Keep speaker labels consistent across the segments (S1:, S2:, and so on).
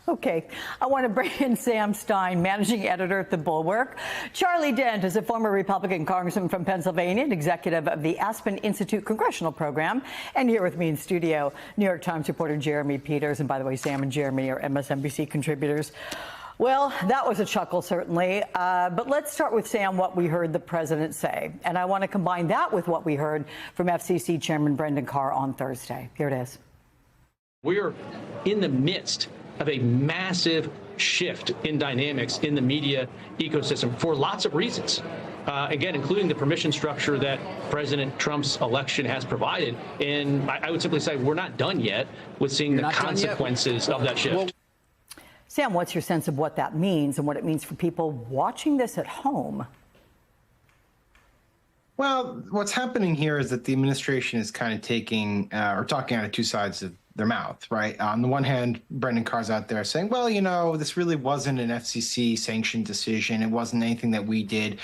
S1: Okay, I want to bring in Sam Stein, managing editor at The Bulwark. Charlie Dent is a former Republican congressman from Pennsylvania and executive of the Aspen Institute Congressional Program. And here with me in studio, New York Times reporter Jeremy Peters. And by the way, Sam and Jeremy are MSNBC contributors. Well, that was a chuckle, certainly. But let's start with, Sam, what we heard the president say. And I want to combine that with what we heard from FCC Chairman Brendan Carr on Thursday. Here it is.
S2: We are in the midst of a massive shift in dynamics in the media ecosystem for lots of reasons. Again, including the permission structure that President Trump's election has provided. And I would simply say we're not done yet with seeing the consequences of that shift.
S1: Well, Sam, what's your sense of what that means and what it means for people watching this at home?
S3: Well, what's happening here is that the administration is kind of taking or talking out of two sides of their mouth, right? On the one hand, Brendan Carr's out there saying, well, you know, this really wasn't an FCC sanctioned decision. It wasn't anything that we did.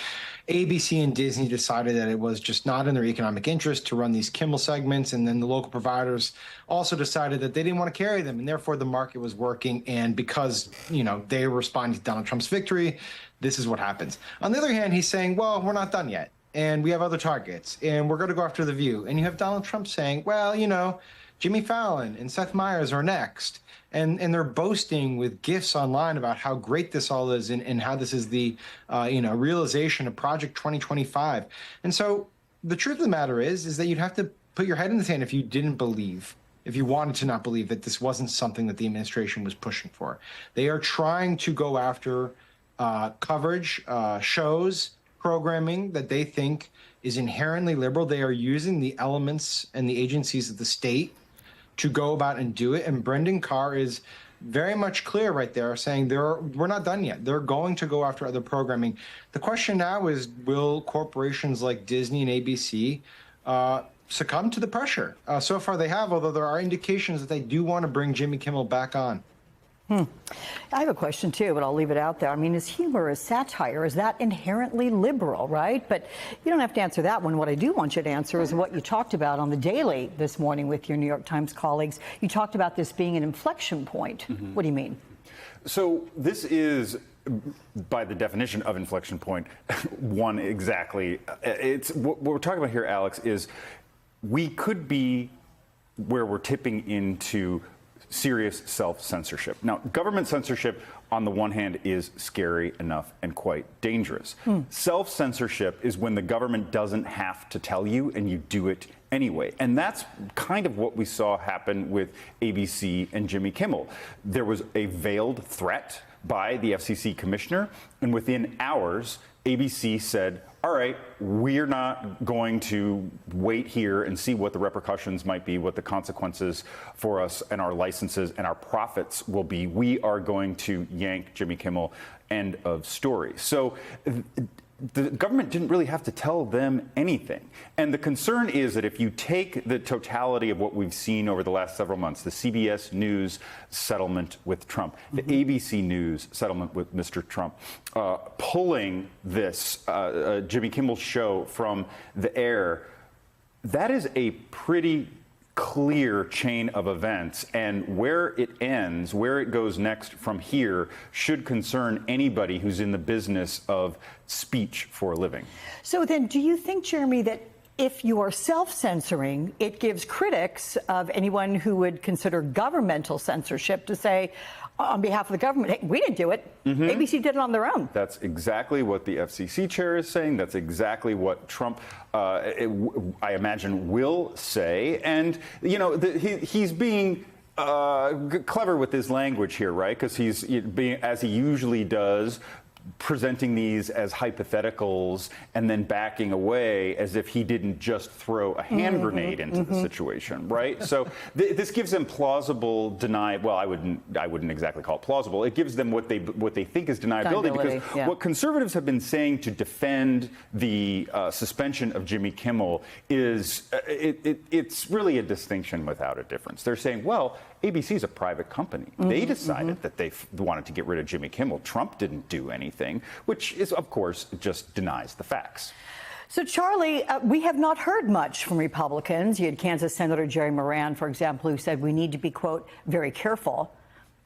S3: ABC and Disney decided that it was just not in their economic interest to run these Kimmel segments. And then the local providers also decided that they didn't want to carry them. And therefore, the market was working. And because, you know, they were responding to Donald Trump's victory, this is what happens. On the other hand, he's saying, well, we're not done yet. And we have other targets. And we're going to go after The View. And you have Donald Trump saying, well, you know, Jimmy Fallon and Seth Meyers are next. And they're boasting with gifs online about how great this all is and how this is the, realization of Project 2025. And so the truth of the matter is that you'd have to put your head in the sand if you didn't believe, if you wanted to not believe that this wasn't something that the administration was pushing for. They are trying to go after coverage, shows, programming that they think is inherently liberal. They are using the elements and the agencies of the state to go about and do it. And Brendan Carr is very much clear right there, saying we're not done yet. They're going to go after other programming. The question now is, will corporations like Disney and ABC succumb to the pressure? So far they have, although there are indications that they do want to bring Jimmy Kimmel back on.
S1: I have a question, too, but I'll leave it out there. I mean, is humor, is satire, is that inherently liberal, right? But you don't have to answer that one. What I do want you to answer is what you talked about on the Daily this morning with your New York Times colleagues. You talked about this being an inflection point. What do you mean?
S4: So this is, by the definition of inflection point, one exactly. It's what we're talking about here, Alex, is we could be where we're tipping into serious self-censorship. Now, government censorship, on the one hand, is scary enough and quite dangerous. Self-censorship is when the government doesn't have to tell you and you do it anyway. And that's kind of what we saw happen with ABC and Jimmy Kimmel. There was a veiled threat by the FCC commissioner, and within hours, ABC said, all right, we're not going to wait here and see what the repercussions might be, what the consequences for us and our licenses and our profits will be. We are going to yank Jimmy Kimmel. End of story. So the government didn't really have to tell them anything. And the concern is that if you take the totality of what we've seen over the last several months, the CBS News settlement with Trump, the ABC News settlement with Mr. Trump, pulling this Jimmy Kimmel show from the air, that is a pretty clear chain of events, and where it ends, where it goes next from here, should concern anybody who's in the business of speech for a living. So
S1: then, do you think, Jeremy, that if you are self-censoring, it gives critics of anyone who would consider governmental censorship to say, on behalf of the government, hey, we didn't do it. ABC did it on their own.
S4: That's exactly what the FCC chair is saying. That's exactly what Trump, I imagine, will say. And, you know, he's being clever with his language here, right? Because he's being, as he usually does, presenting these as hypotheticals and then backing away as if he didn't just throw a hand grenade into the situation, right? So this gives them plausible well, I wouldn't exactly call it plausible. It gives them what they think is deniability because what conservatives have been saying to defend the suspension of Jimmy Kimmel is it's really a distinction without a difference. They're saying, well, ABC is a private company. They decided that they wanted to get rid of Jimmy Kimmel. Trump didn't do anything, which is, of course, just denies the facts.
S1: So, Charlie, we have not heard much from Republicans. You had Kansas Senator Jerry Moran, for example, who said we need to be, quote, very careful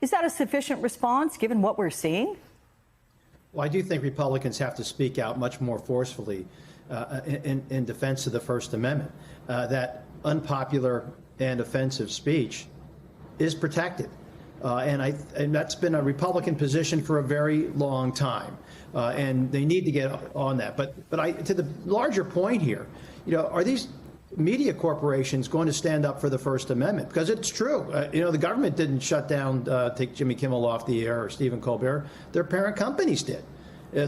S1: Is that a sufficient response given what we're seeing?
S5: Well, I do think Republicans have to speak out much more forcefully in defense of the First Amendment. That unpopular and offensive speech is protected. And that's been a Republican position for a very long time. And they need to get on that. But to the larger point here, are these media corporations going to stand up for the First Amendment? Because it's true. The government didn't shut down, take Jimmy Kimmel off the air or Stephen Colbert. Their parent companies did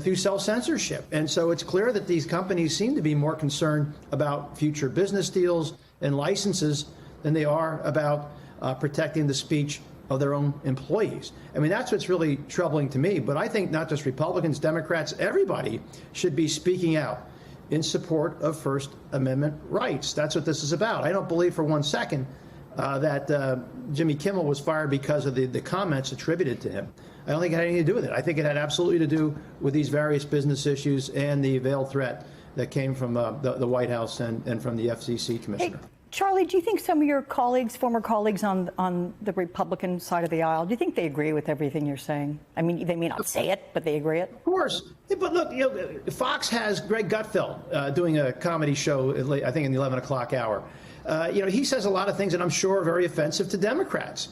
S5: through self-censorship. And so it's clear that these companies seem to be more concerned about future business deals and licenses than they are about protecting the speech of their own employees. I mean, that's what's really troubling to me. But I think not just Republicans, Democrats, everybody should be speaking out in support of First Amendment rights. That's what this is about. I don't believe for one second that Jimmy Kimmel was fired because of the comments attributed to him. I don't think it had anything to do with it. I think it had absolutely to do with these various business issues and the veiled threat that came from the White House and from the FCC commissioner.
S1: Hey, Charlie, do you think some of your colleagues, former colleagues on the Republican side of the aisle, do you think they agree with everything you're saying? I mean, they may not say it, but they agree it?
S5: Of course. But look, Fox has Greg Gutfeld doing a comedy show, I think in the 11 o'clock hour. He says a lot of things that I'm sure are very offensive to Democrats.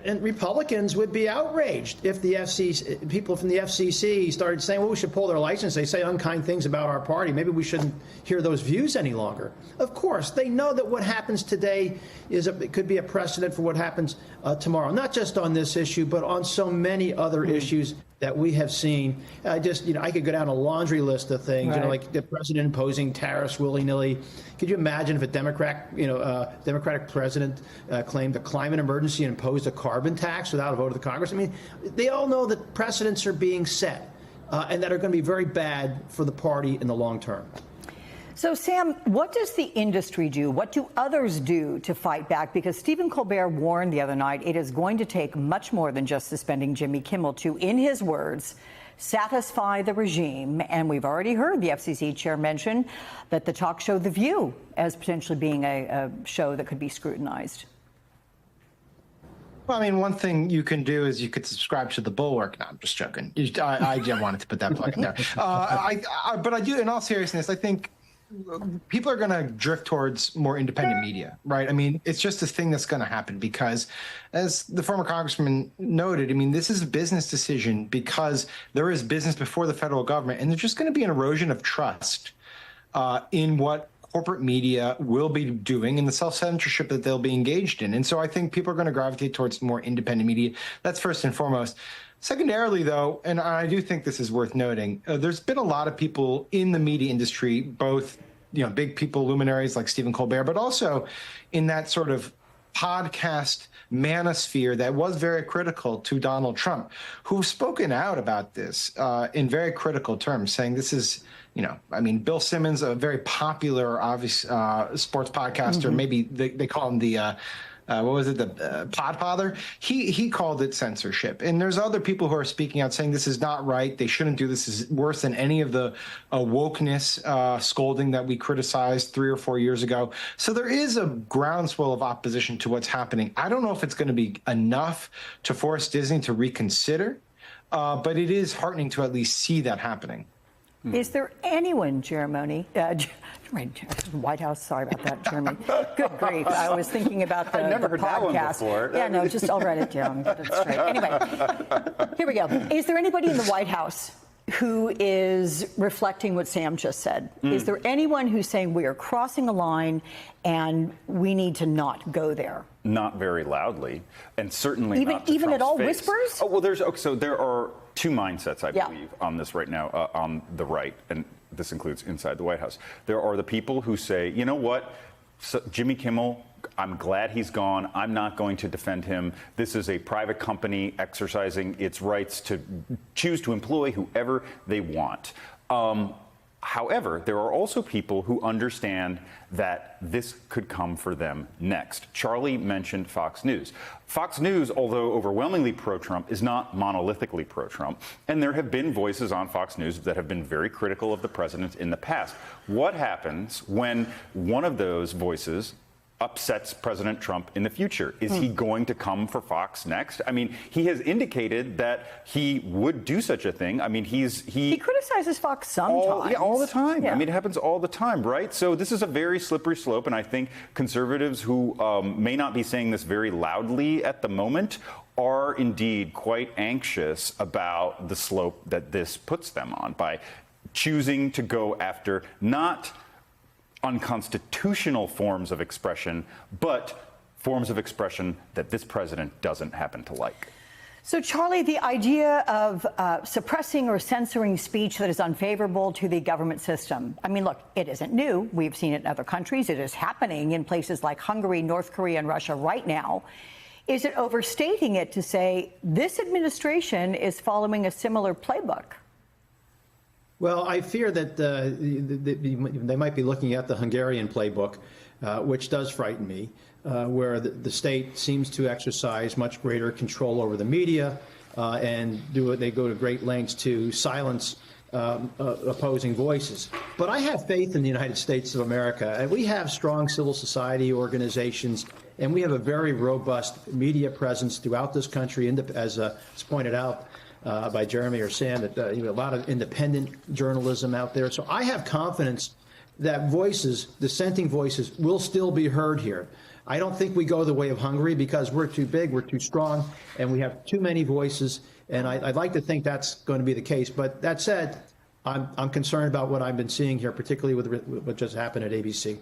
S5: And Republicans would be outraged if the FCC, people from the FCC started saying, well, we should pull their license. They say unkind things about our party. Maybe we shouldn't hear those views any longer. Of course, they know that what happens today it could be a precedent for what happens tomorrow, not just on this issue, but on so many other issues that we have seen. I could go down a laundry list of things,
S1: right.
S5: Like the president imposing tariffs willy-nilly. Could you imagine if a Democratic president claimed a climate emergency and imposed a carbon tax without a vote of the Congress? I mean, they all know that precedents are being set and that are going to be very bad for the party in the long term.
S1: So, Sam, what does the industry do? What do others do to fight back? Because Stephen Colbert warned the other night it is going to take much more than just suspending Jimmy Kimmel to, in his words, satisfy the regime. And we've already heard the FCC chair mention that the talk show The View as potentially being a show that could be scrutinized.
S3: Well, I mean, one thing you can do is you could subscribe to The Bulwark. No, I'm just joking. I wanted to put that plug in there. But I do, in all seriousness, I think people are going to drift towards more independent media, right? I mean, it's just a thing that's going to happen because, as the former congressman noted, I mean, this is a business decision because there is business before the federal government, and there's just going to be an erosion of trust in what corporate media will be doing and the self-censorship that they'll be engaged in. And so I think people are going to gravitate towards more independent media. That's first and foremost. Secondarily, though, and I do think this is worth noting, there's been a lot of people in the media industry, both big people, luminaries like Stephen Colbert, but also in that sort of podcast manosphere that was very critical to Donald Trump, who've spoken out about this in very critical terms, saying this is, Bill Simmons, a very popular, obvious sports podcaster, maybe they call him the the Podfather? He called it censorship. And there's other people who are speaking out saying this is not right. They shouldn't do this. This is worse than any of the wokeness scolding that we criticized 3 or 4 years ago. So there is a groundswell of opposition to what's happening. I don't know if it's going to be enough to force Disney to reconsider, but it is heartening to at least see that happening.
S1: Is there anyone, Jeremy, White House, sorry about that, Jeremy. Good grief. I was thinking about the,
S4: I've never
S1: the
S4: heard that one
S1: podcast.
S4: before.
S1: Yeah, no, just I'll write it down, get it straight. Anyway, here we go. Is there anybody in the White House who is reflecting what Sam just said? Is there anyone who's saying we are crossing a line and we need to not go there?
S4: Not very loudly, and certainly not to
S1: even at
S4: Trump's
S1: all
S4: face.
S1: whispers?
S4: Oh, well, so there are two mindsets, I believe, on this right now, on the right, and this includes inside the White House. There are the people who say, you know what, Jimmy Kimmel, I'm glad he's gone. I'm not going to defend him. This is a private company exercising its rights to choose to employ whoever they want. However, there are also people who understand that this could come for them next. Charlie mentioned Fox News. Fox News, although overwhelmingly pro-Trump, is not monolithically pro-Trump. And there have been voices on Fox News that have been very critical of the president in the past. What happens when one of those voices upsets President Trump in the future. Is he going to come for Fox next? I mean, he has indicated that he would do such a thing. I mean,
S1: he criticizes Fox sometimes.
S4: All the time.
S1: Yeah.
S4: I mean, it happens all the time, right? So this is a very slippery slope, and I think conservatives who may not be saying this very loudly at the moment are indeed quite anxious about the slope that this puts them on by choosing to go after not unconstitutional forms of expression, but forms of expression that this president doesn't happen to like.
S1: So, Charlie, the idea of suppressing or censoring speech that is unfavorable to the government system, I mean, look, it isn't new. We've seen it in other countries. It is happening in places like Hungary, North Korea, and Russia right now. Is it overstating it to say this administration is following a similar playbook?
S5: Well, I fear that they might be looking at the Hungarian playbook, which does frighten me, where the state seems to exercise much greater control over the media and they go to great lengths to silence opposing voices. But I have faith in the United States of America, and we have strong civil society organizations, and we have a very robust media presence throughout this country, as pointed out by Jeremy or Sam, that a lot of independent journalism out there. So I have confidence that dissenting voices, will still be heard here. I don't think we go the way of Hungary because we're too big, we're too strong, and we have too many voices. And I'd like to think that's going to be the case. But that said, I'm concerned about what I've been seeing here, particularly with what just happened at ABC.